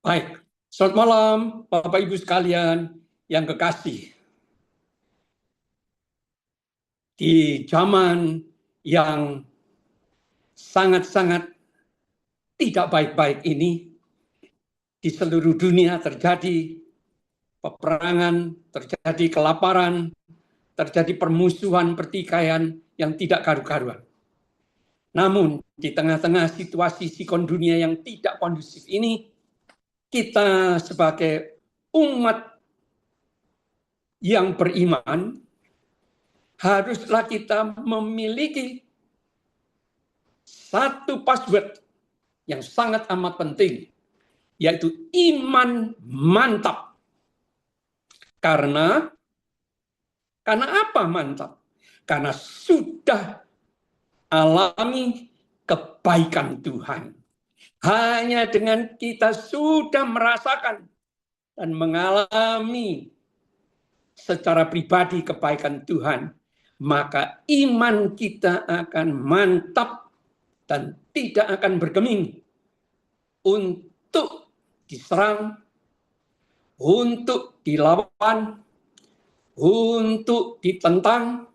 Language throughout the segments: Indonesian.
Baik, selamat malam Bapak Ibu sekalian yang kekasih. Di zaman yang sangat-sangat tidak baik-baik ini, di seluruh dunia terjadi peperangan, terjadi kelaparan, terjadi permusuhan, pertikaian yang tidak karu-karuan. Namun, di tengah-tengah situasi sikon dunia yang tidak kondusif ini, kita sebagai umat yang beriman, haruslah kita memiliki satu password yang sangat amat penting, yaitu iman mantap. Karena apa mantap? Karena sudah alami kebaikan Tuhan. Hanya dengan kita sudah merasakan dan mengalami secara pribadi kebaikan Tuhan, maka iman kita akan mantap dan tidak akan bergeming untuk diserang, untuk dilawan, untuk ditentang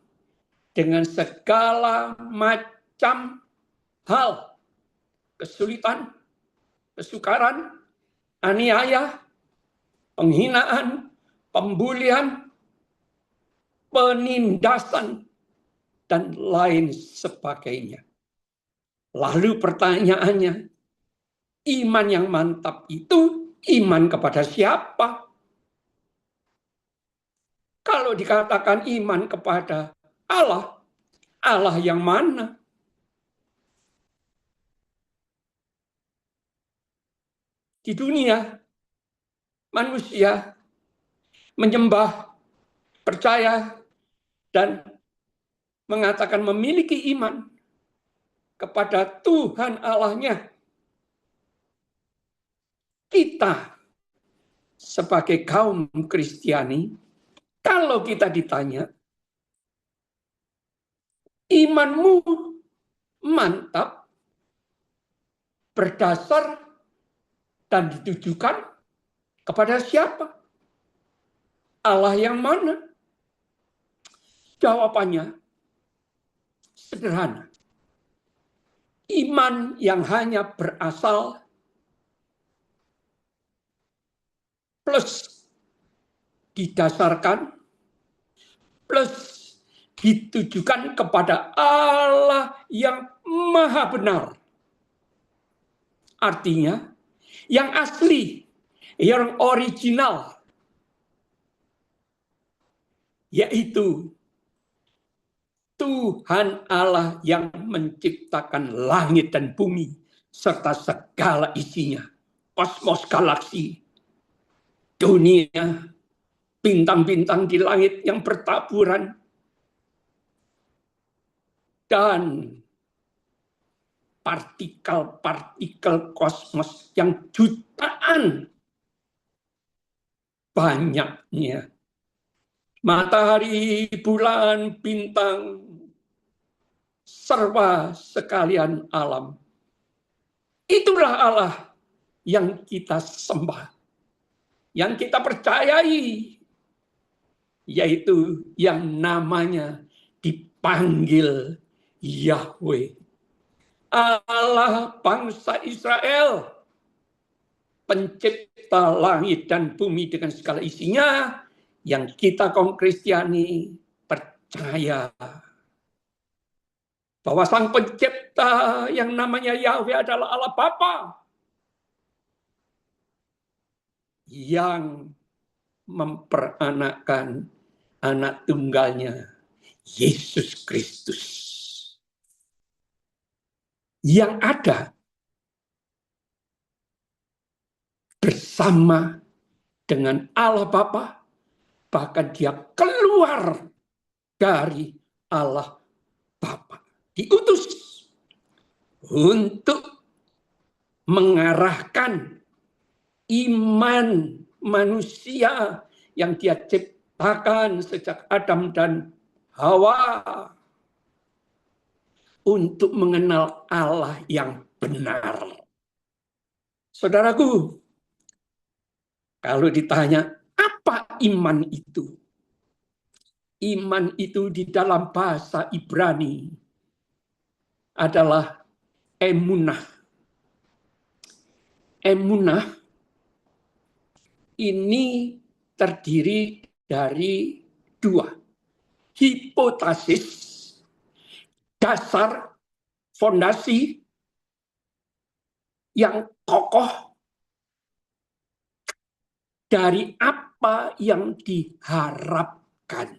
dengan segala macam hal, kesulitan, kesukaran, aniaya, penghinaan, pembulian, penindasan, dan lain sebagainya. Lalu pertanyaannya, iman yang mantap itu iman kepada siapa? Kalau dikatakan iman kepada Allah, Allah yang mana? Di dunia, manusia menyembah, percaya, dan mengatakan memiliki iman kepada Tuhan Allahnya. Kita sebagai kaum Kristiani, kalau kita ditanya, imanmu mantap berdasar dan ditujukan kepada siapa? Allah yang mana? Jawabannya sederhana. Iman yang hanya berasal plus didasarkan plus ditujukan kepada Allah yang maha benar. Artinya, yang asli, yang original, yaitu Tuhan Allah yang menciptakan langit dan bumi, serta segala isinya, kosmos, galaksi, dunia, bintang-bintang di langit yang bertaburan, dan partikel-partikel kosmos yang jutaan banyaknya. Matahari, bulan, bintang, serba sekalian alam. Itulah Allah yang kita sembah, yang kita percayai, yaitu yang namanya dipanggil Yahweh. Allah bangsa Israel, pencipta langit dan bumi dengan segala isinya, yang kita kaum Kristiani percaya bahwa Sang Pencipta yang namanya Yahweh adalah Allah Bapa yang memperanakkan anak tunggalnya, Yesus Kristus, yang ada bersama dengan Allah Bapa, bahkan dia keluar dari Allah Bapa, diutus untuk mengarahkan iman manusia yang dia ciptakan sejak Adam dan Hawa untuk mengenal Allah yang benar. Saudaraku, Kalau ditanya, apa iman itu? Iman itu di dalam bahasa Ibrani adalah emunah. Emunah ini terdiri dari dua. Hipotesis, dasar, fondasi yang kokoh dari apa yang diharapkan.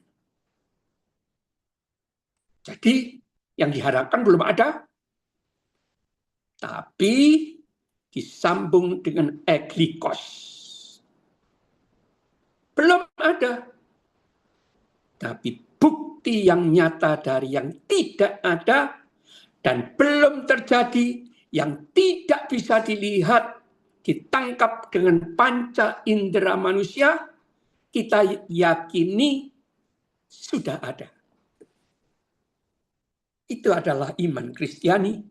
Jadi yang diharapkan belum ada, tapi disambung dengan eklikos. Belum ada, tapi bukti yang nyata dari yang tidak ada dan belum terjadi, yang tidak bisa dilihat, ditangkap dengan panca indera manusia, kita yakini sudah ada. Itu adalah iman Kristiani.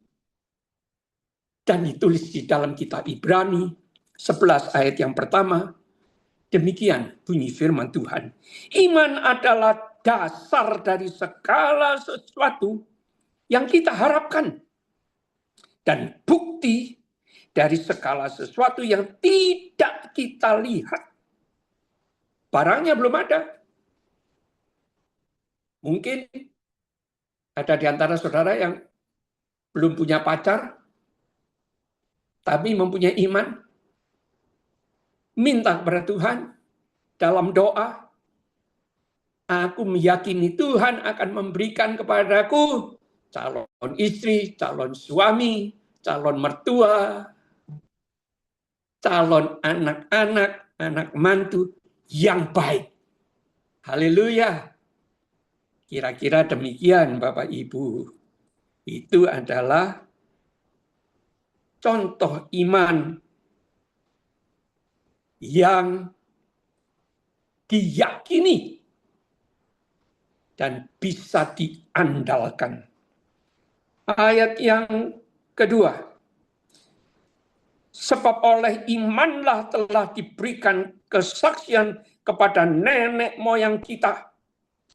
Dan ditulis di dalam kitab Ibrani 11 ayat yang pertama. Demikian bunyi firman Tuhan. Iman adalah dasar dari segala sesuatu yang kita harapkan. Dan bukti dari segala sesuatu yang tidak kita lihat. Barangnya belum ada. Mungkin ada di antara saudara yang belum punya pacar, tapi mempunyai iman. Minta kepada Tuhan dalam doa. Aku meyakini Tuhan akan memberikan kepadaku calon istri, calon suami, calon mertua, calon anak-anak, anak mantu yang baik. Haleluya. Kira-kira demikian Bapak Ibu. Itu adalah contoh iman yang diyakini dan bisa diandalkan. Ayat yang kedua. Sebab oleh imanlah telah diberikan kesaksian kepada nenek moyang kita,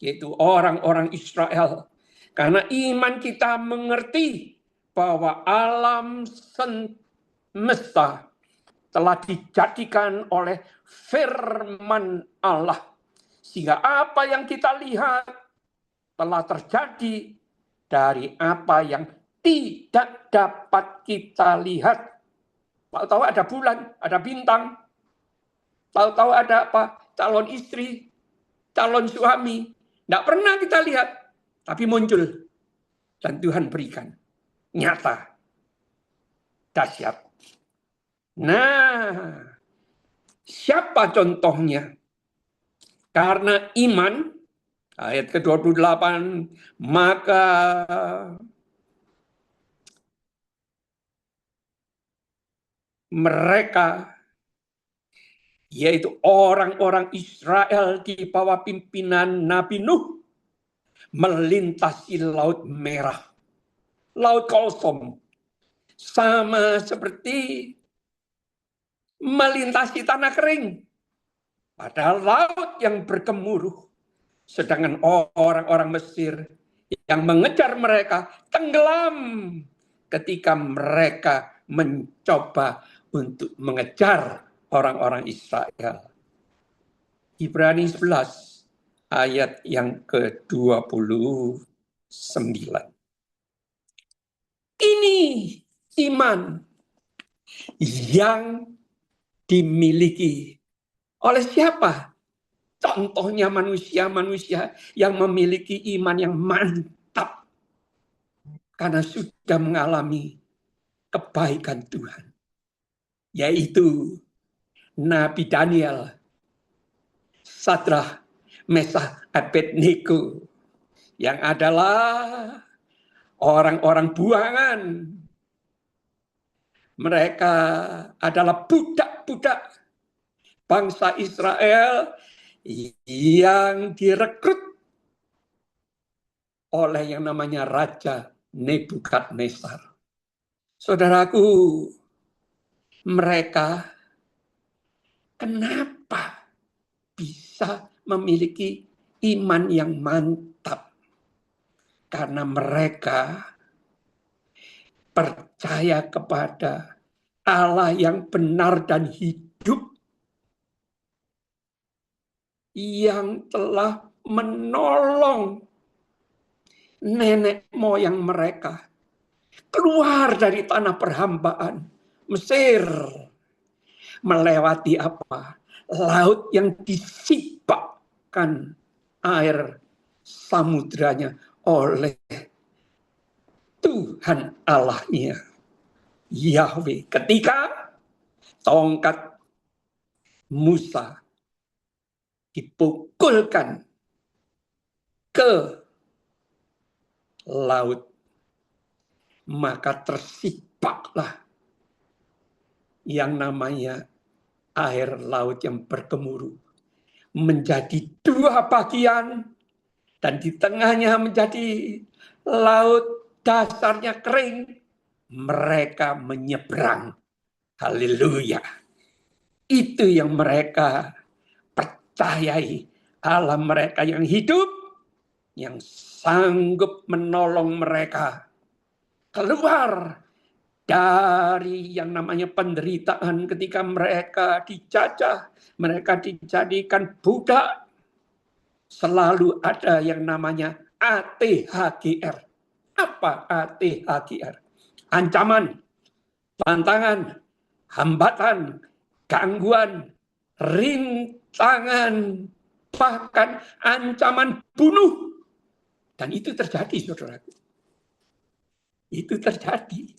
yaitu orang-orang Israel. Karena iman kita mengerti bahwa alam semesta telah dijadikan oleh firman Allah. Sehingga apa yang kita lihat telah terjadi dari apa yang tidak dapat kita lihat. Tahu-tahu ada bulan, ada bintang. Tahu-tahu ada apa? Calon istri, calon suami. Tidak pernah kita lihat, tapi muncul. Dan Tuhan berikan. Nyata. Dahsyat. Nah, siapa contohnya? Karena iman, ayat ke-28, maka mereka, yaitu orang-orang Israel di bawah pimpinan Nabi Nuh, melintasi Laut Merah, Laut Kosong, sama seperti melintasi tanah kering. Padahal laut yang bergemuruh. Sedangkan orang-orang Mesir yang mengejar mereka tenggelam ketika mereka mencoba untuk mengejar orang-orang Israel. Ibrani 11 ayat yang ke-29. Ini iman yang dimiliki oleh siapa? Contohnya manusia-manusia yang memiliki iman yang mantap karena sudah mengalami kebaikan Tuhan. Yaitu Nabi Daniel, Sadrah, Mesah, Abednego, yang adalah orang-orang buangan. Mereka adalah budak-budak bangsa Israel yang direkrut oleh yang namanya Raja Nebukadnezar. Saudaraku, mereka Kenapa bisa memiliki iman yang mantap? Karena mereka percaya kepada Allah yang benar dan hidup, yang telah menolong nenek moyang mereka keluar dari tanah perhambaan Mesir, melewati apa? Laut yang disibakkan air samudranya oleh Tuhan Allahnya, Yahweh. Ketika tongkat Musa dipukulkan ke laut, maka tersibaklah yang namanya air laut yang bergemuruh menjadi dua bagian, dan di tengahnya menjadi laut dasarnya kering. Mereka menyeberang. Haleluya. Itu yang mereka percayai. Allah mereka yang hidup, yang sanggup menolong mereka keluar dari yang namanya penderitaan ketika mereka dijajah, mereka dijadikan budak. Selalu ada yang namanya ATHGR. Apa ATHGR? Ancaman, tantangan, hambatan, gangguan, rintangan, bahkan ancaman bunuh. Dan itu terjadi, saudaraku. Itu terjadi.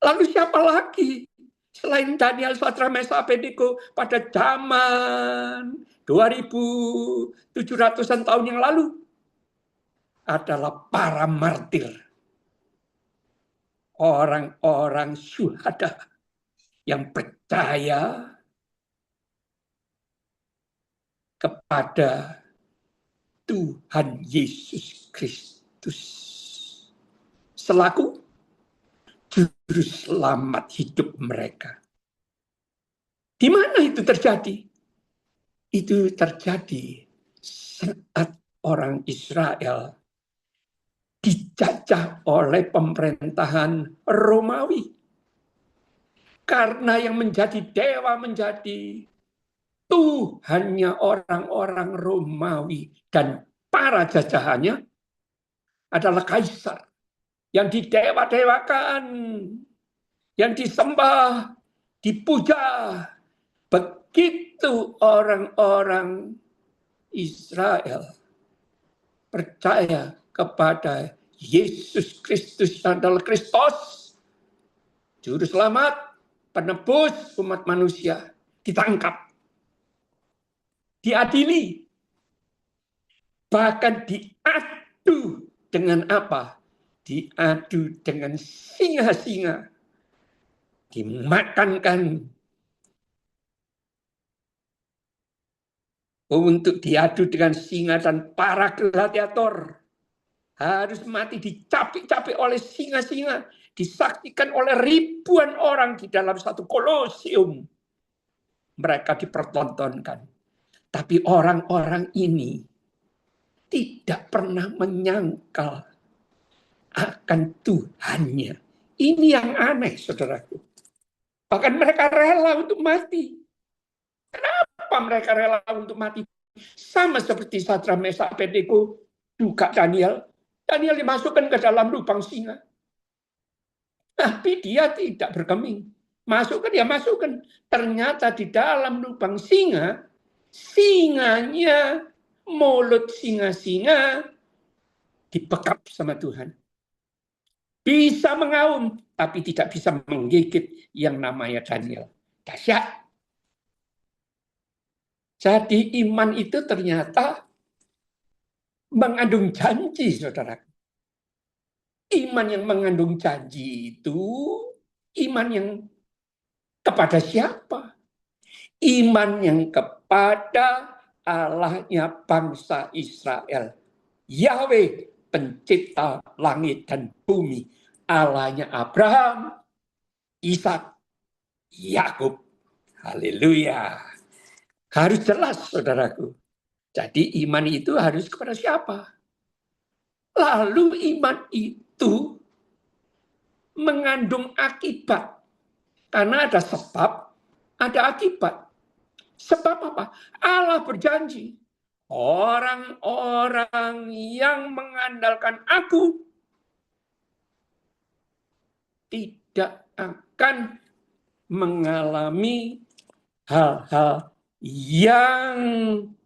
Lalu siapa lagi selain Daniel, Sadrak, Mesak, Abednego pada zaman 2700-an tahun yang lalu? Adalah para martir. Orang-orang syuhada yang percaya kepada Tuhan Yesus Kristus selaku juru selamat hidup mereka. Di mana itu terjadi? Itu terjadi saat orang Israel dijajah oleh pemerintahan Romawi. Karena yang menjadi dewa, menjadi Tuhannya orang-orang Romawi dan para jajahannya adalah kaisar yang didewa-dewakan, yang disembah, dipuja. Begitu orang-orang Israel percaya kepada Yesus Kristus adalah Kristus, juru selamat, penebus umat manusia, ditangkap, diadili, bahkan diadu dengan apa? Diadu dengan singa-singa, dimakankan untuk diadu dengan singa, dan para gladiator harus mati dicapik-capik oleh singa-singa, disaksikan oleh ribuan orang di dalam satu kolosium. Mereka dipertontonkan. Tapi orang-orang ini tidak pernah menyangkal akan Tuhannya. Ini yang aneh, saudaraku. Bahkan mereka rela untuk mati. Kenapa mereka rela untuk mati? Sama seperti Sadrak, Mesak, Abednego, juga Daniel. Daniel dimasukkan ke dalam lubang singa. Tapi dia tidak bergeming. Masukkan, ya masukkan. Ternyata di dalam lubang singa, singanya, mulut singa-singa dibekap sama Tuhan. Bisa mengaum, tapi tidak bisa menggigit yang namanya Daniel. Dahsyat. Jadi iman itu ternyata mengandung janji, saudara. Iman yang mengandung janji itu iman yang kepada siapa? Iman yang kepada Allahnya bangsa Israel. Yahweh, pencipta langit dan bumi. Allahnya Abraham, Ishak, Yakub. Haleluya. Harus jelas, saudaraku. Jadi iman itu harus kepada siapa? Lalu iman itu mengandung akibat. Karena ada sebab, ada akibat. Sebab apa? Allah berjanji, orang-orang yang mengandalkan aku tidak akan mengalami hal-hal yang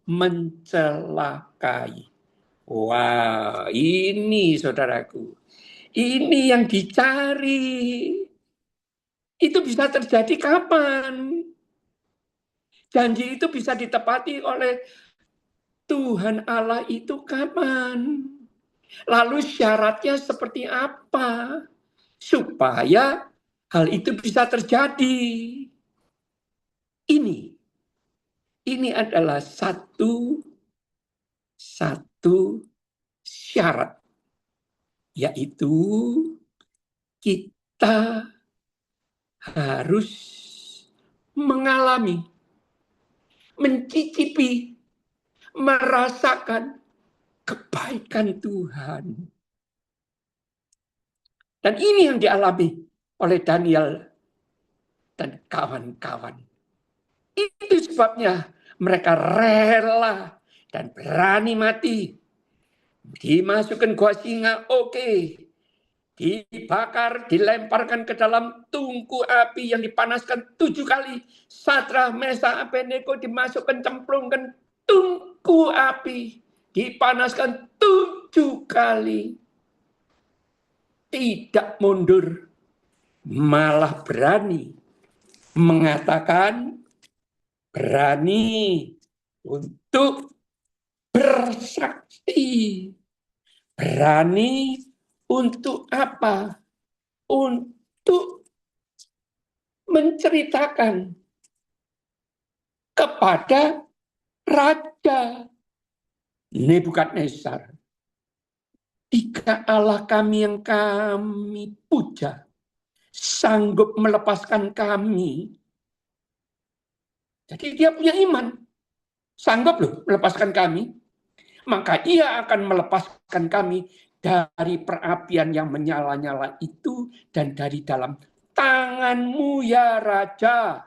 mencelakai. Wah, ini saudaraku. Ini yang dicari. Itu bisa terjadi kapan? Janji itu bisa ditepati oleh Tuhan Allah itu kapan? Lalu syaratnya seperti apa? Supaya hal itu bisa terjadi. Ini adalah satu syarat, yaitu kita harus mengalami, mencicipi, merasakan kebaikan Tuhan. Dan ini yang dialami oleh Daniel dan kawan-kawan. Itu sebabnya mereka rela dan berani mati. Dimasukkan gua singa, oke. Dibakar, dilemparkan ke dalam tungku api yang dipanaskan 7 kali. Sadrah, Mesakh, Abednego dimasukkan, cemplungkan tungku api. Dipanaskan 7 kali. Tidak mundur. Malah berani mengatakan, berani untuk bersaksi. Berani untuk apa? Untuk menceritakan kepada Raja Nebukadnezar, jika Allah kami yang kami puja sanggup melepaskan kami. Jadi dia punya iman, sanggup loh melepaskan kami, maka ia akan melepaskan kami dari perapian yang menyala-nyala itu dan dari dalam tanganmu ya Raja.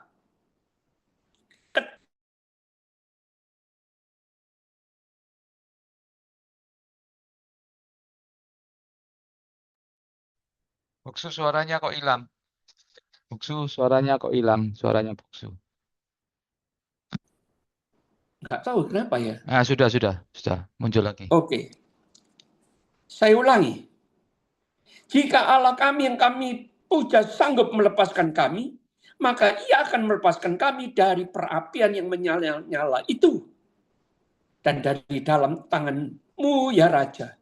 Buksu suaranya kok hilang. Buksu suaranya kok hilang. Suaranya Buksu. Nggak tahu kenapa ya. Ah, sudah muncul lagi. Oke. Saya ulangi. Jika Allah kami yang kami puja sanggup melepaskan kami, maka ia akan melepaskan kami dari perapian yang menyala-nyala itu. Dan dari dalam tanganmu ya Raja.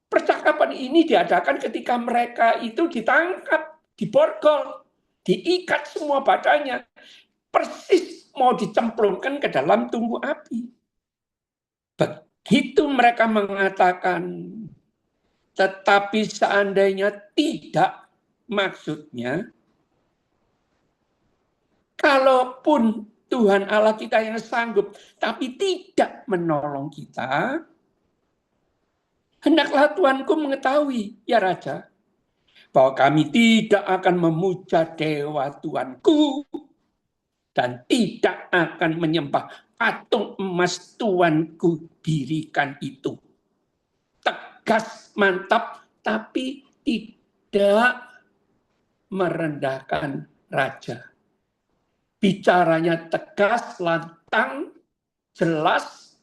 Percakapan ini diadakan ketika mereka itu ditangkap, diborgol, diikat semua badannya. Persis mau dicemplungkan ke dalam tungku api. Begitu mereka mengatakan, tetapi seandainya tidak, maksudnya, kalaupun Tuhan Allah kita yang sanggup, tapi tidak menolong kita, hendaklah Tuanku mengetahui, ya Raja, bahwa kami tidak akan memuja dewa Tuanku, dan tidak akan menyembah patung emas Tuanku dirikan itu. Tegas, mantap, tapi tidak merendahkan raja. Bicaranya tegas, lantang, jelas,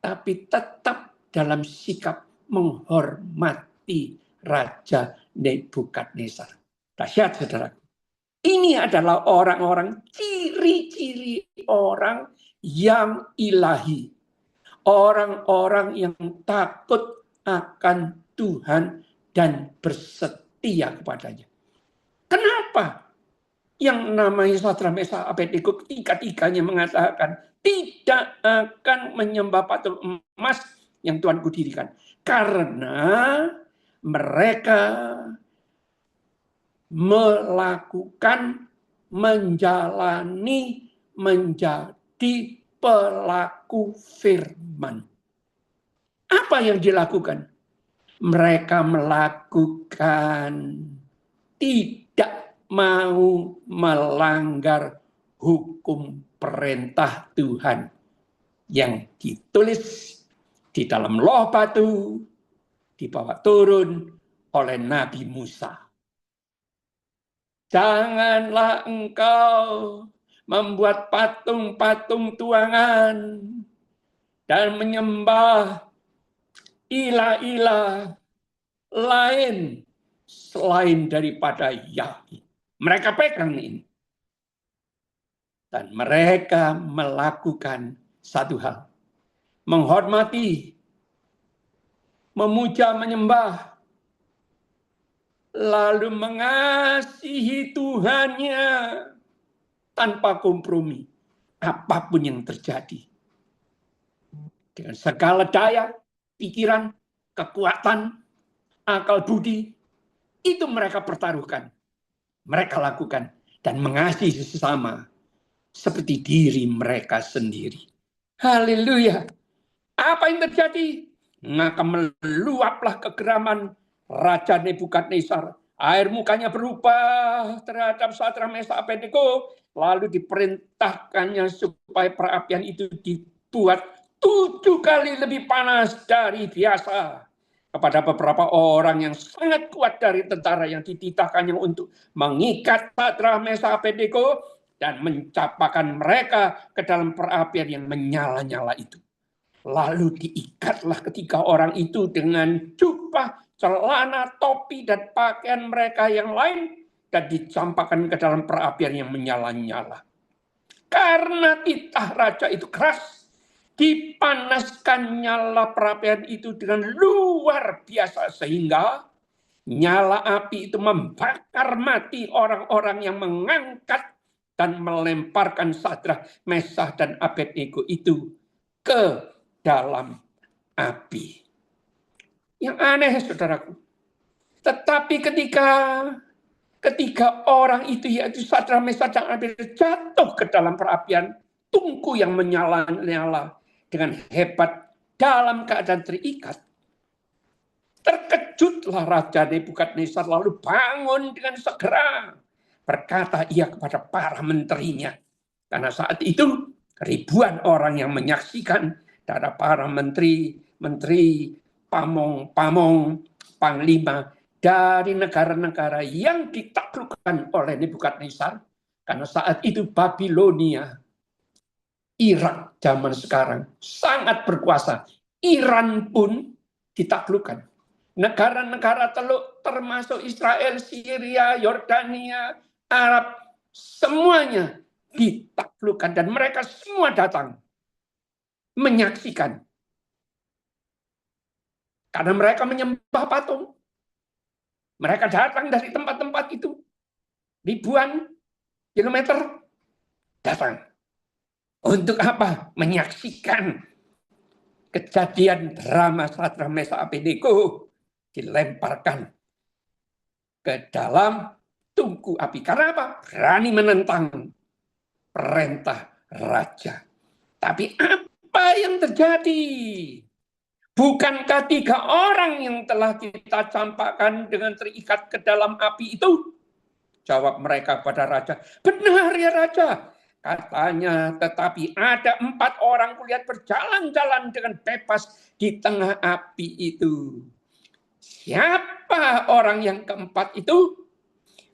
tapi tetap dalam sikap menghormati Raja Nebukadnezar. Dahsyat, saudara. Ini adalah orang-orang, ciri-ciri orang yang ilahi. Orang-orang yang takut akan Tuhan dan bersetia kepadanya. Kenapa? Yang namanya Sadrah, Mesakh, Abednego tiga-tiganya mengatakan tidak akan menyembah patung emas yang Tuanku dirikan. Karena mereka melakukan, menjalani, di pelaku firman. Apa yang dilakukan? Mereka melakukan tidak mau melanggar hukum perintah Tuhan yang ditulis di dalam Loh Batu, dibawa turun oleh Nabi Musa. Janganlah engkau membuat patung-patung tuangan dan menyembah ilah-ilah lain selain daripada Yahweh. Mereka pegang ini. Dan mereka melakukan satu hal. Menghormati, memuja, menyembah, lalu mengasihi Tuhannya tanpa kompromi. Apapun yang terjadi. Dengan segala daya, pikiran, kekuatan, akal budi, itu mereka pertaruhkan. Mereka lakukan dan mengasihi sesama seperti diri mereka sendiri. Haleluya. Apa yang terjadi? Maka meluaplah kegeraman Raja Nebukadnezar. Air mukanya berubah terhadap Sadrak, Mesak, Abednego. Lalu diperintahkannya supaya perapian itu dibuat 7 kali lebih panas dari biasa. Kepada beberapa orang yang sangat kuat dari tentara yang dititahkannya untuk mengikat Sadrak, Mesak, Abednego dan mencapakan mereka ke dalam perapian yang menyala-nyala itu. Lalu diikatlah ketiga orang itu dengan jubah, celana, topi, dan pakaian mereka yang lain dan dicampakkan ke dalam perapian yang menyala-nyala. Karena titah raja itu keras, dipanaskan nyala perapian itu dengan luar biasa sehingga nyala api itu membakar mati orang-orang yang mengangkat dan melemparkan Sadrak, Mesak, dan Abednego itu ke dalam api. Yang aneh, saudaraku. Tetapi ketika orang itu, yaitu Sadrak, Mesak, dan Abednego jatuh ke dalam perapian tungku yang menyala-nyala dengan hebat dalam keadaan terikat, terkejutlah Raja Nebukadnezar lalu bangun dengan segera. Berkata ia kepada para menterinya. Karena saat itu ribuan orang yang menyaksikan, ada para menteri, pamong, panglima dari negara-negara yang ditaklukkan oleh Nebukadnezar. Karena saat itu Babilonia, Irak zaman sekarang sangat berkuasa. Iran pun ditaklukkan. Negara-negara Teluk termasuk Israel, Syria, Yordania, Arab, semuanya ditaklukkan dan mereka semua datang menyaksikan. Karena mereka menyembah patung. Mereka datang dari tempat-tempat itu. Ribuan kilometer datang. Untuk apa? Menyaksikan kejadian drama Sadrak, Mesak, Abednego dilemparkan ke dalam tungku api. Karena apa? Berani menentang perintah raja. Tapi apa yang terjadi? Bukankah 3 orang yang telah kita campakkan dengan terikat ke dalam api itu? Jawab mereka pada raja, benar ya raja. Katanya, tetapi ada 4 orang kulihat berjalan-jalan dengan bebas di tengah api itu. Siapa orang yang keempat itu?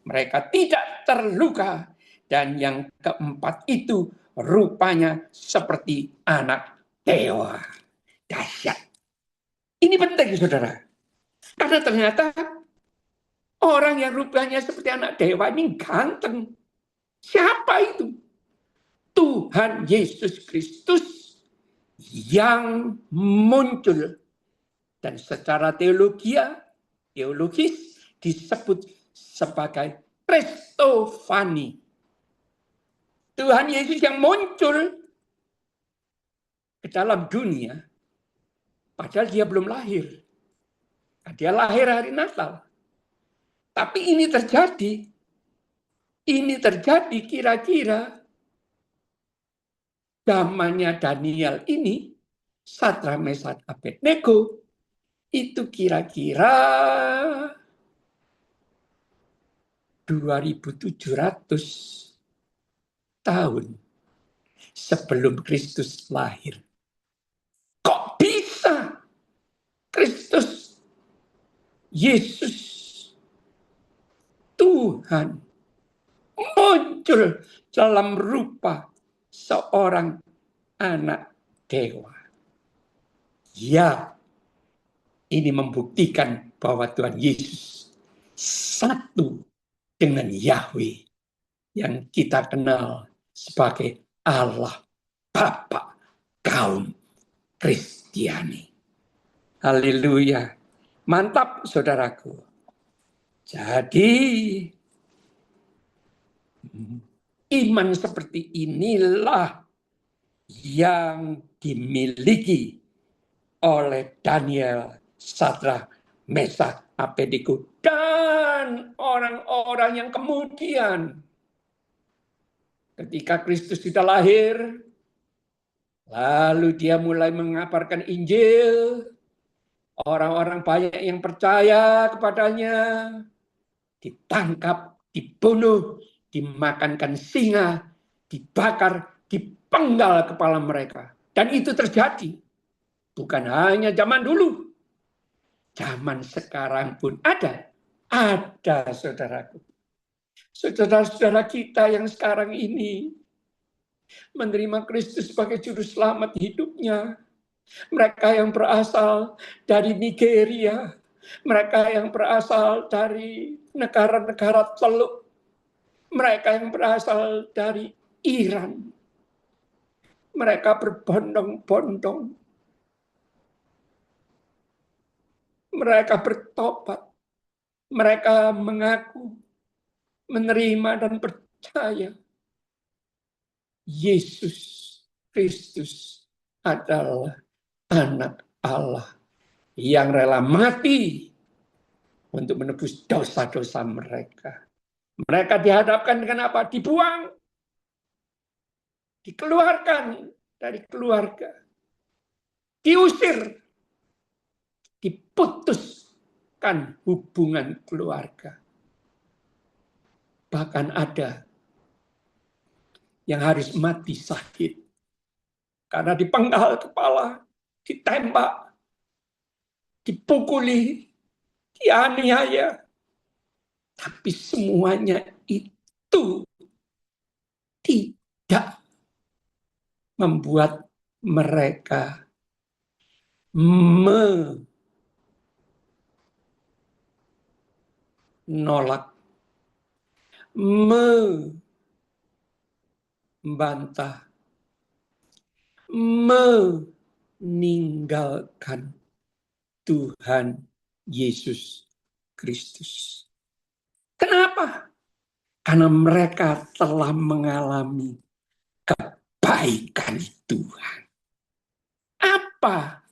Mereka tidak terluka. Dan yang keempat itu rupanya seperti anak dewa. Dahsyat. Ini penting, saudara. Karena ternyata orang yang rupanya seperti anak dewa ini ganteng. Siapa itu? Tuhan Yesus Kristus yang muncul. Dan secara teologis disebut sebagai Kristofani. Tuhan Yesus yang muncul ke dalam dunia, padahal dia belum lahir. Dia lahir hari Natal. Tapi ini terjadi kira-kira zamannya Daniel ini, Sadrak, Mesak, Abednego, itu kira-kira 2700 tahun sebelum Kristus lahir. Kok bisa Kristus, Yesus, Tuhan, muncul dalam rupa seorang anak dewa? Ya, ini membuktikan bahwa Tuhan Yesus satu dengan Yahweh yang kita kenal sebagai Allah Bapa kaum Kristiani. Haleluya. Mantap, saudaraku. Jadi, iman seperti inilah yang dimiliki oleh Daniel, Sadrak, Mesak, Abednego, dan orang-orang yang kemudian ketika Kristus sudah lahir, lalu dia mulai mengabarkan Injil, orang-orang banyak yang percaya kepadanya, ditangkap, dibunuh, dimakankan singa, dibakar, dipenggal kepala mereka. Dan itu terjadi. Bukan hanya zaman dulu. Zaman sekarang pun ada. Ada, saudaraku. Saudara-saudara kita yang sekarang ini menerima Kristus sebagai juru selamat hidupnya. Mereka yang berasal dari Nigeria, mereka yang berasal dari negara-negara Teluk, mereka yang berasal dari Iran, mereka berbondong-bondong, mereka bertobat, mereka mengaku, menerima dan percaya Yesus Kristus adalah anak Allah yang rela mati untuk menebus dosa-dosa mereka. Mereka dihadapkan dengan apa? Dibuang, dikeluarkan dari keluarga, diusir, diputuskan hubungan keluarga. Bahkan ada yang harus mati sakit karena dipenggal kepala, ditembak, dipukuli, dianiaya. Tapi semuanya itu tidak membuat mereka menolak, membantah, meninggalkan Tuhan Yesus Kristus. Kenapa? Karena mereka telah mengalami kebaikan Tuhan. Apa?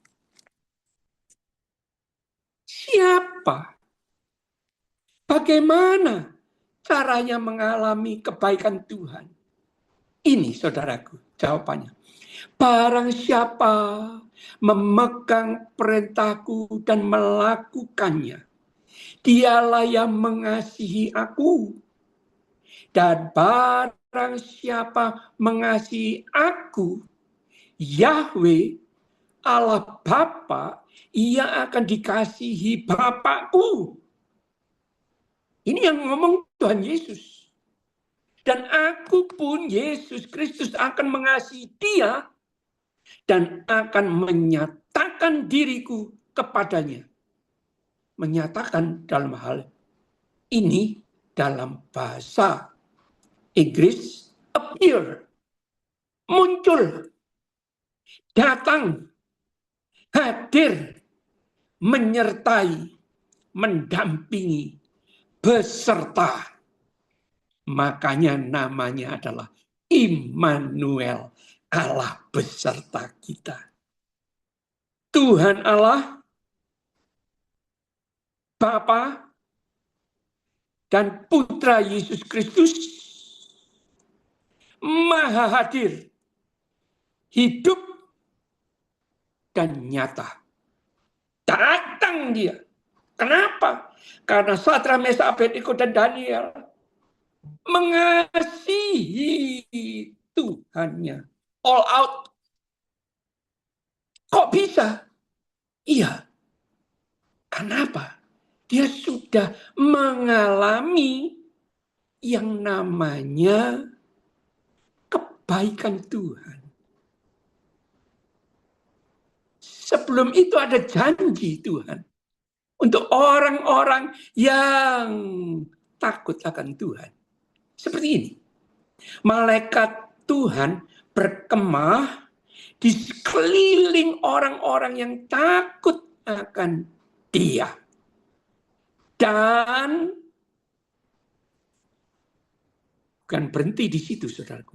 Siapa? Bagaimana caranya mengalami kebaikan Tuhan? Ini, saudaraku, jawabannya. Barang siapa memegang perintahku dan melakukannya, dialah yang mengasihi aku. Dan barang siapa mengasihi aku, Yahweh, Allah Bapa, ia akan dikasihi Bapakku. Ini yang ngomong Tuhan Yesus. Dan aku pun, Yesus Kristus, akan mengasihi dia dan akan menyatakan diriku kepadanya. Menyatakan dalam hal ini dalam bahasa Inggris, appear, muncul, datang, hadir, menyertai, mendampingi, beserta. Makanya namanya adalah Immanuel, Allah beserta kita. Tuhan Allah, Bapa, dan Putra Yesus Kristus Maha hadir hidup dan nyata. Datang dia. Kenapa? Karena Sadrak, Mesak, Abednego dan Daniel mengasihi Tuhannya. All out. Kok bisa? Iya. Kenapa? Dia sudah mengalami yang namanya kebaikan Tuhan. Sebelum itu ada janji Tuhan untuk orang-orang yang takut akan Tuhan. Seperti ini. Malaikat Tuhan berkemah di sekeliling orang-orang yang takut akan Dia. Dan bukan berhenti di situ, saudaraku.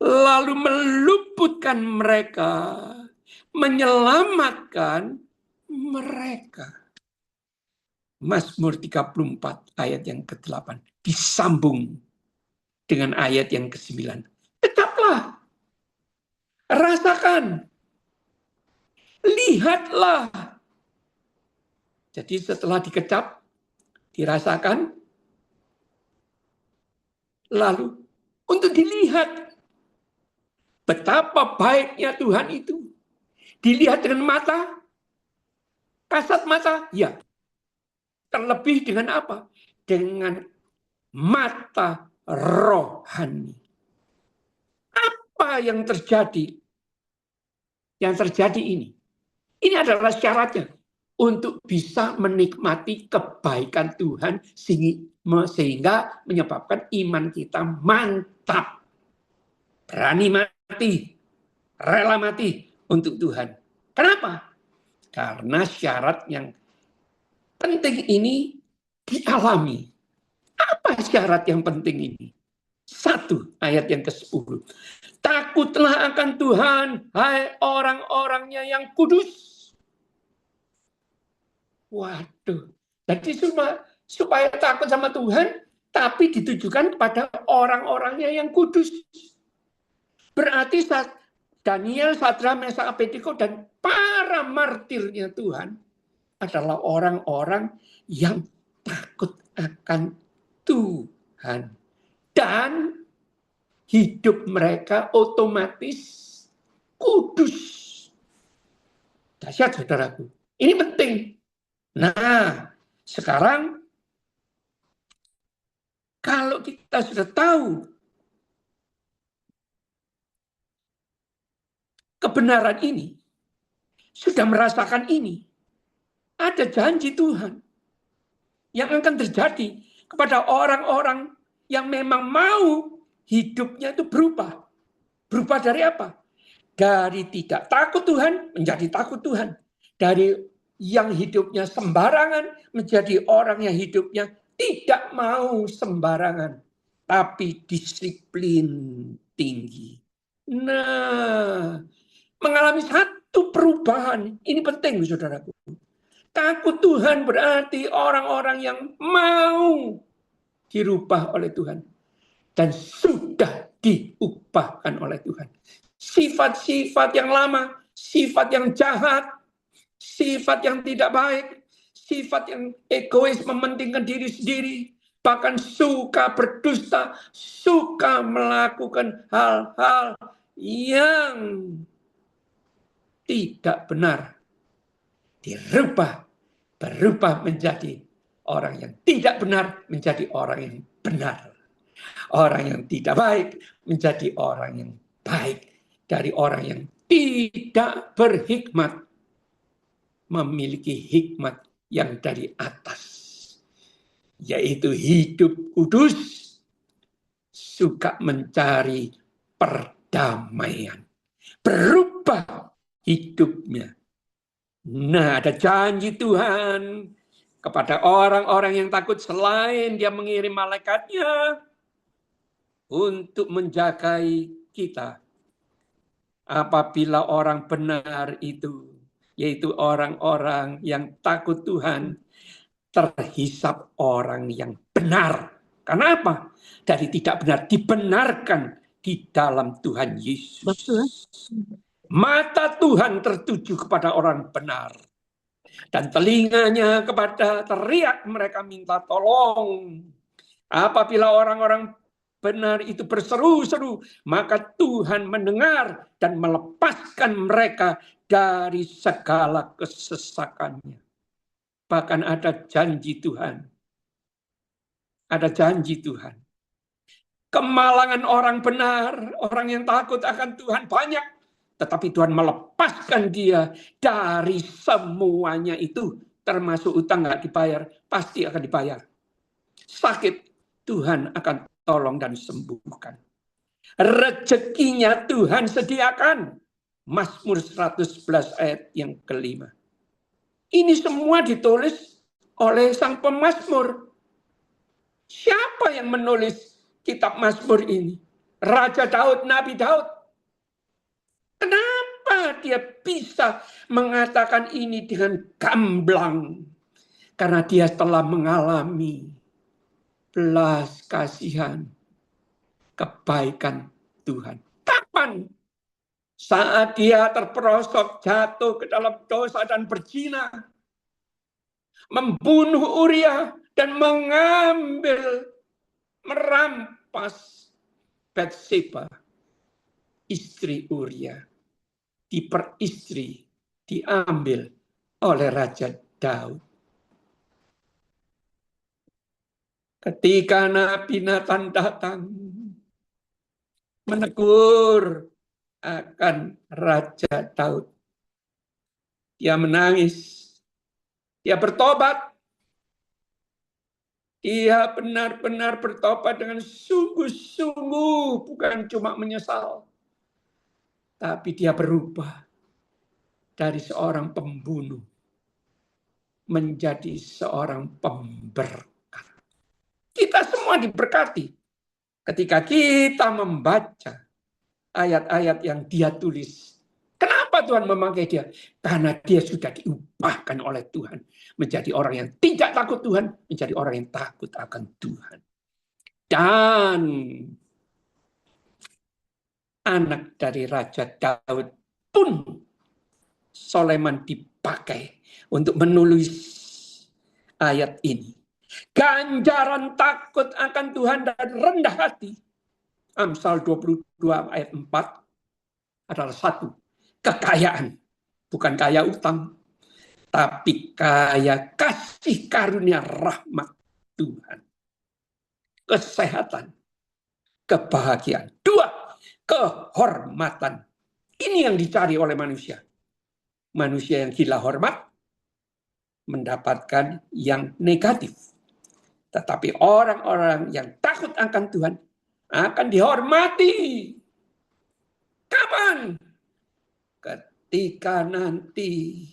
Lalu meluputkan mereka, menyelamatkan mereka. Mazmur 34 ayat yang ke-8 disambung dengan ayat yang ke-9. Tetaplah, rasakan, lihatlah. Jadi setelah dikecap, dirasakan, lalu untuk dilihat betapa baiknya Tuhan itu. Dilihat dengan mata, kasat mata, ya. Terlebih dengan apa? Dengan mata rohani. Apa yang terjadi? Yang terjadi ini. Ini adalah syaratnya untuk bisa menikmati kebaikan Tuhan sehingga menyebabkan iman kita mantap. Berani mati, rela mati untuk Tuhan. Kenapa? Karena syarat yang penting ini dialami. Apa syarat yang penting ini? 1 ayat yang ke-10. Takutlah akan Tuhan, hai orang-orangnya yang kudus. Waduh. Jadi supaya takut sama Tuhan, tapi ditujukan kepada orang-orangnya yang kudus. Berarti Daniel, Sadrak, Mesak, Abednego, dan para martirnya Tuhan adalah orang-orang yang takut akan Tuhan. Dan hidup mereka otomatis kudus. Dahsyat, saudaraku. Ini penting. Nah, sekarang kalau kita sudah tahu kebenaran ini, sudah merasakan ini, ada janji Tuhan yang akan terjadi kepada orang-orang yang memang mau hidupnya itu berubah. Berubah dari apa? Dari tidak takut Tuhan menjadi takut Tuhan. Dari yang hidupnya sembarangan menjadi orang yang hidupnya tidak mau sembarangan, tapi disiplin tinggi. Nah, mengalami satu perubahan. Ini penting, saudaraku. Takut Tuhan berarti orang-orang yang mau dirubah oleh Tuhan. Dan sudah diubahkan oleh Tuhan. Sifat-sifat yang lama, sifat yang jahat, sifat yang tidak baik, sifat yang egois, mementingkan diri sendiri, bahkan suka berdusta, suka melakukan hal-hal yang tidak benar, berubah menjadi orang yang tidak benar, menjadi orang yang benar. Orang yang tidak baik menjadi orang yang baik. Dari orang yang tidak berhikmat memiliki hikmat yang dari atas, yaitu hidup kudus, suka mencari perdamaian, berubah hidupnya. Nah, ada janji Tuhan kepada orang-orang yang takut selain Dia mengirim malaikatnya untuk menjagai kita. Apabila orang benar itu, yaitu orang-orang yang takut Tuhan, terhisap orang yang benar. Karena apa? Dari tidak benar dibenarkan di dalam Tuhan Yesus. Betul. Mata Tuhan tertuju kepada orang benar. Dan telinganya kepada teriak mereka minta tolong. Apabila orang-orang benar itu berseru-seru, maka Tuhan mendengar dan melepaskan mereka dari segala kesesakannya. Bahkan ada janji Tuhan. Ada janji Tuhan. Kemalangan orang benar, orang yang takut akan Tuhan banyak. Tetapi Tuhan melepaskan dia dari semuanya itu. Termasuk utang nggak dibayar, pasti akan dibayar. Sakit, Tuhan akan tolong dan sembuhkan. Rezekinya Tuhan sediakan. Mazmur 111 ayat yang kelima. Ini semua ditulis oleh sang pemazmur. Siapa yang menulis kitab Mazmur ini? Raja Daud, Nabi Daud. Kenapa dia bisa mengatakan ini dengan gamblang? Karena dia telah mengalami belas kasihan, kebaikan Tuhan. Kapan? Saat dia terperosok jatuh ke dalam dosa dan berzina, membunuh Uria dan merampas Batseba, istri Uria. Diperistri, diambil oleh Raja Daud. Ketika Nabi Nathan datang menegur akan Raja Daud, dia menangis, dia bertobat, dia benar-benar bertobat dengan sungguh-sungguh, bukan cuma menyesal. Tapi dia berubah dari seorang pembunuh menjadi seorang pemberkat. Kita semua diberkati ketika kita membaca ayat-ayat yang dia tulis. Kenapa Tuhan memakai dia? Karena dia sudah diubahkan oleh Tuhan menjadi orang yang tidak takut Tuhan, menjadi orang yang takut akan Tuhan. Dan anak dari Raja Daud pun Soleman dipakai untuk menulis ayat ini. Ganjaran takut akan Tuhan dan rendah hati. Amsal 22 ayat 4 adalah satu. Kekayaan. Bukan kaya utang. Tapi kaya kasih karunia rahmat Tuhan. Kesehatan. Kebahagiaan. Dua. Kehormatan. Ini yang dicari oleh manusia. Manusia yang gila hormat mendapatkan yang negatif. Tetapi orang-orang yang takut akan Tuhan akan dihormati. Kapan? Ketika nanti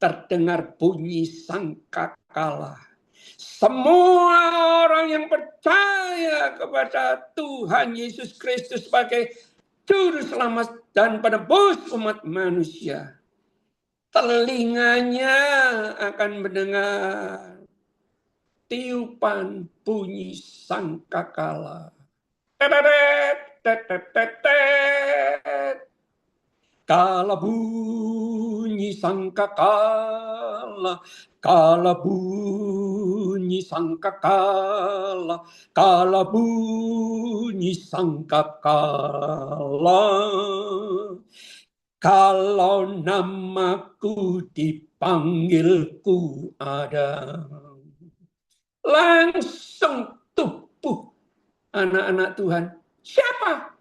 terdengar bunyi sangkakala. Semua orang yang percaya kepada Tuhan Yesus Kristus sebagai Juru Selamat dan penebus umat manusia, telinganya akan mendengar tiupan bunyi sangkakala. Kala bunyi sangkakala, kala bunyi sangkakala, kala bunyi sangkakala. Kalau namaku dipanggilku ada. Langsung tubuh anak-anak Tuhan. Siapa?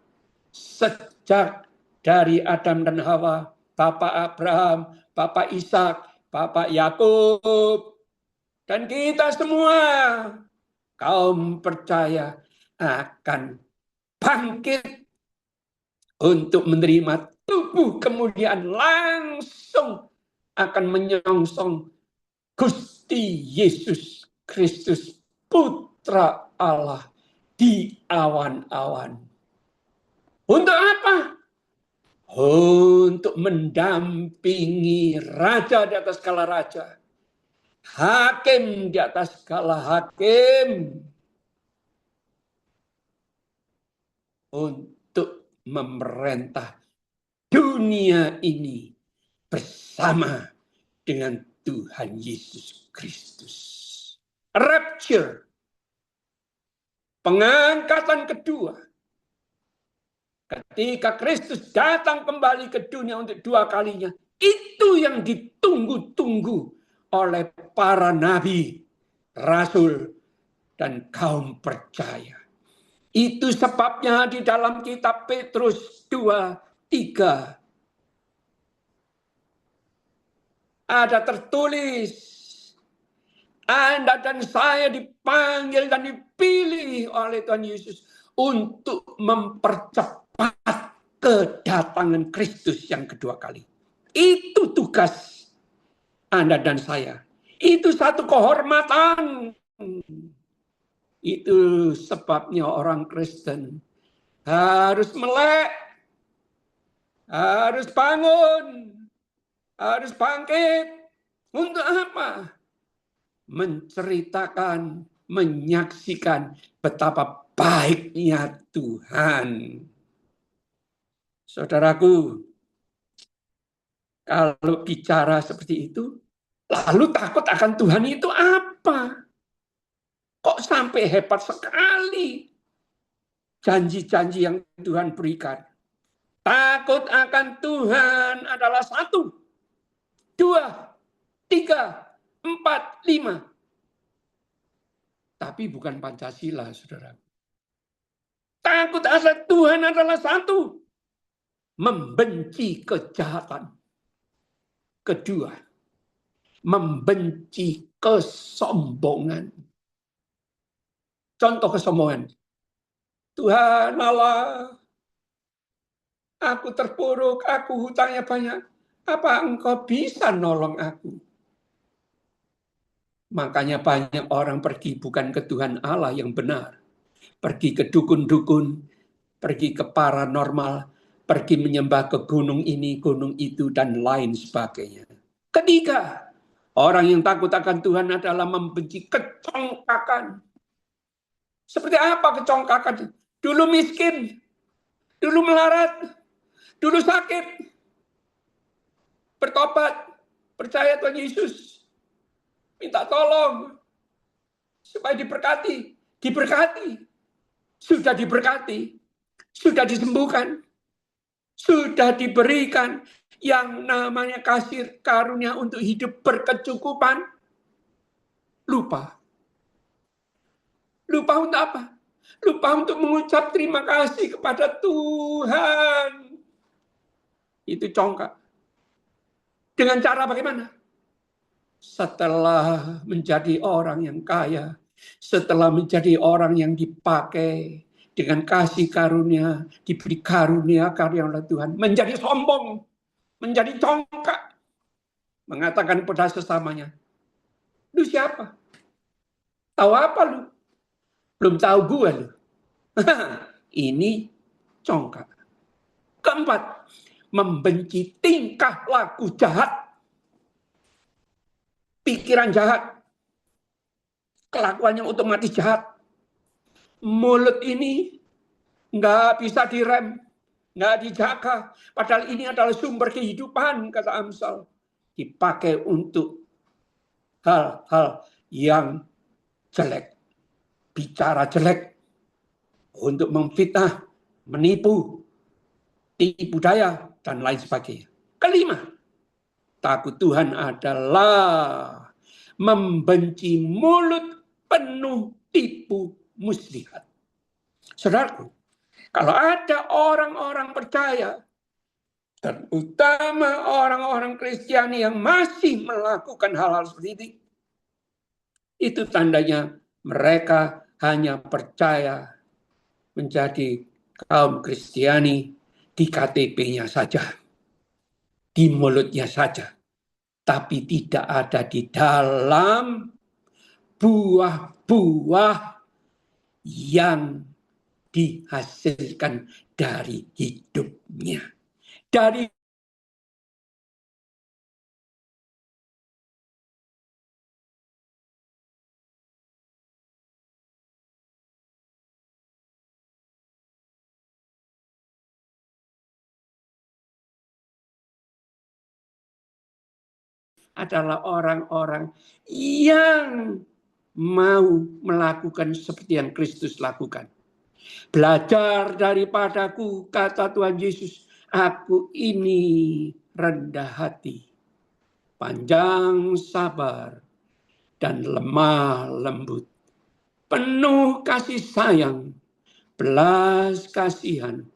Sejak dari Adam dan Hawa, Bapak Abraham, Bapak Ishak, Bapak Yakub, dan kita semua kaum percaya akan bangkit untuk menerima tubuh kemudian langsung akan menyongsong Gusti Yesus Kristus Putra Allah di awan-awan. Untuk apa? Untuk mendampingi raja di atas segala raja, hakim di atas segala hakim, untuk memerintah dunia ini bersama dengan Tuhan Yesus Kristus. Rapture, pengangkatan kedua. Ketika Kristus datang kembali ke dunia untuk dua kalinya, itu yang ditunggu-tunggu oleh para nabi, rasul, dan kaum percaya. Itu sebabnya di dalam kitab Petrus 2:3 ada tertulis, Anda dan saya dipanggil dan dipilih oleh Tuhan Yesus untuk mempercepat kedatangan Kristus yang kedua kali. Itu tugas Anda dan saya. Itu satu kehormatan. Itu sebabnya orang Kristen harus melek, harus bangun, harus bangkit. Untuk apa? Menceritakan, menyaksikan betapa baiknya Tuhan. Saudaraku, kalau bicara seperti itu, lalu takut akan Tuhan itu apa? Kok sampai hebat sekali janji-janji yang Tuhan berikan? Takut akan Tuhan adalah 1, 2, 3, 4, 5. Tapi bukan Pancasila, saudara. Takut akan Tuhan adalah 1, membenci kejahatan. Kedua, membenci kesombongan. Contoh kesombongan. Tuhan Allah, aku terpuruk, aku hutangnya banyak. Apa engkau bisa nolong aku? Makanya banyak orang pergi bukan ke Tuhan Allah yang benar. Pergi ke dukun-dukun, pergi ke paranormal, pergi menyembah ke gunung ini, gunung itu, dan lain sebagainya. Ketiga, orang yang takut akan Tuhan adalah membenci kecongkakan. Seperti apa kecongkakan? Dulu miskin, dulu melarat, dulu sakit, bertobat, percaya Tuhan Yesus, minta tolong supaya diberkati, sudah diberkati, sudah disembuhkan, sudah diberikan yang namanya kasih karunia untuk hidup berkecukupan. Lupa untuk apa? Lupa untuk mengucap terima kasih kepada Tuhan. Itu congkak. Dengan cara bagaimana? Setelah menjadi orang yang kaya, setelah menjadi orang yang dipakai dengan kasih karunia, diberi karunia oleh Tuhan, menjadi sombong, menjadi congkak, mengatakan pada sesamanya, lu siapa? Tahu apa lu? Belum tahu gue lu. Ini congkak. Keempat, membenci tingkah laku jahat, pikiran jahat, kelakuannya otomatis jahat. Mulut ini nggak bisa direm, nggak dijaga. Padahal ini adalah sumber kehidupan, kata Amsal. Dipakai untuk hal-hal yang jelek, bicara jelek, untuk memfitnah, menipu, tipu daya, dan lain sebagainya. Kelima, takut Tuhan adalah membenci mulut penuh tipu muslihat. Saudaraku, kalau ada orang-orang percaya, terutama orang-orang Kristiani yang masih melakukan hal-hal seperti itu tandanya mereka hanya percaya menjadi kaum Kristiani di KTP-nya saja, di mulutnya saja, tapi tidak ada di dalam buah-buah yang dihasilkan dari hidupnya. Dari adalah orang-orang yang mau melakukan seperti yang Kristus lakukan. Belajar daripadaku, kata Tuhan Yesus, aku ini rendah hati, panjang sabar, dan lemah lembut, penuh kasih sayang, belas kasihan,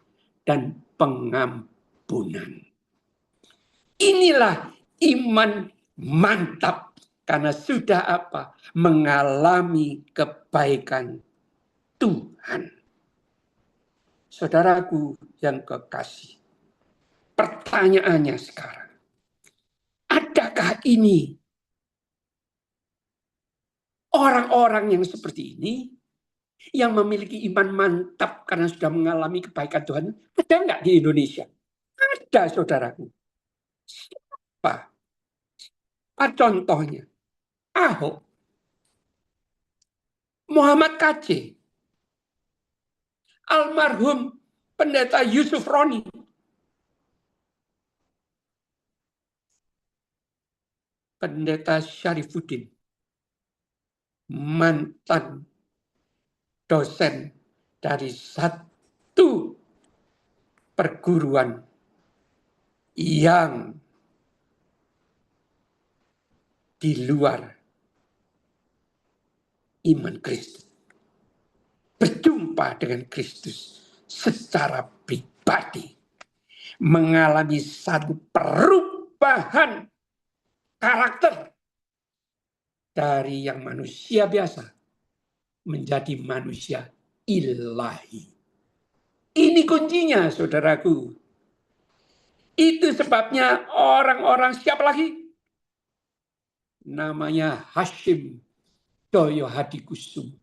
dan pengampunan. Inilah iman mantap, karena sudah apa? Mengalami kebaikan Tuhan. Saudaraku yang kekasih, pertanyaannya sekarang, adakah ini orang-orang yang seperti ini, yang memiliki iman mantap karena sudah mengalami kebaikan Tuhan, ada nggak di Indonesia? Ada, saudaraku. Siapa? Contohnya, Ahok, Muhammad KC, almarhum Pendeta Yusuf Roni, Pendeta Syarifuddin, mantan dosen dari satu perguruan yang di luar iman Kristus, berjumpa dengan Kristus secara pribadi, mengalami satu perubahan karakter dari yang manusia biasa menjadi manusia ilahi. Ini kuncinya, saudaraku. Itu sebabnya orang-orang, siapa lagi? Namanya Hashim Doyo Hadikusum,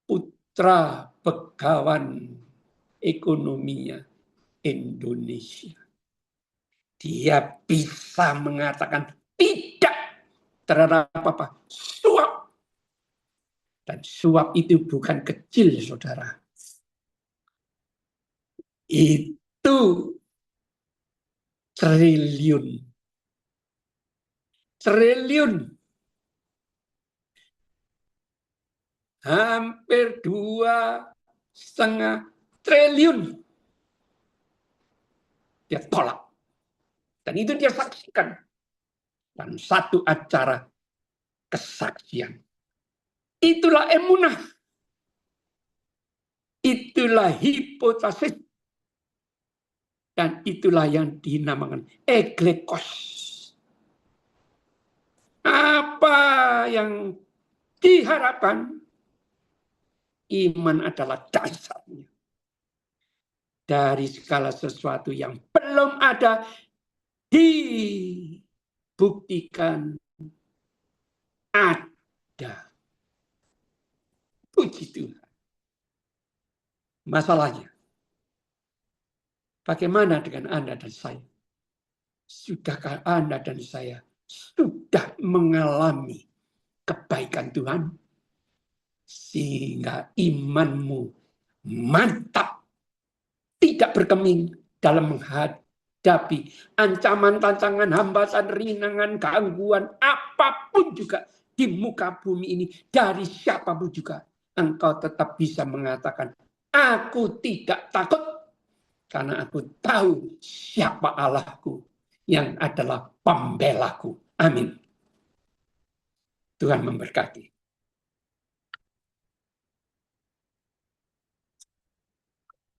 putra begawan ekonominya Indonesia. Dia bisa mengatakan tidak terhadap apa? Suap. Dan suap itu bukan kecil, saudara. Itu triliun. Hampir 2,5 triliun. Dia tolak. Dan itu dia saksikan. Dan satu acara kesaksian. Itulah emunah. Itulah hipotesis. Dan itulah yang dinamakan eklekos. Apa yang diharapkan? Iman adalah dasarnya. Dari segala sesuatu yang belum ada, dibuktikan ada. Puji Tuhan. Masalahnya, bagaimana dengan Anda dan saya? Sudahkah Anda dan saya sudah mengalami kebaikan Tuhan? Sehingga imanmu mantap, tidak berkeming dalam menghadapi ancaman, tantangan, hambatan, rintangan, gangguan, apapun juga di muka bumi ini, dari siapapun juga, engkau tetap bisa mengatakan, aku tidak takut, karena aku tahu siapa Allahku yang adalah pembelaku. Amin. Tuhan memberkati.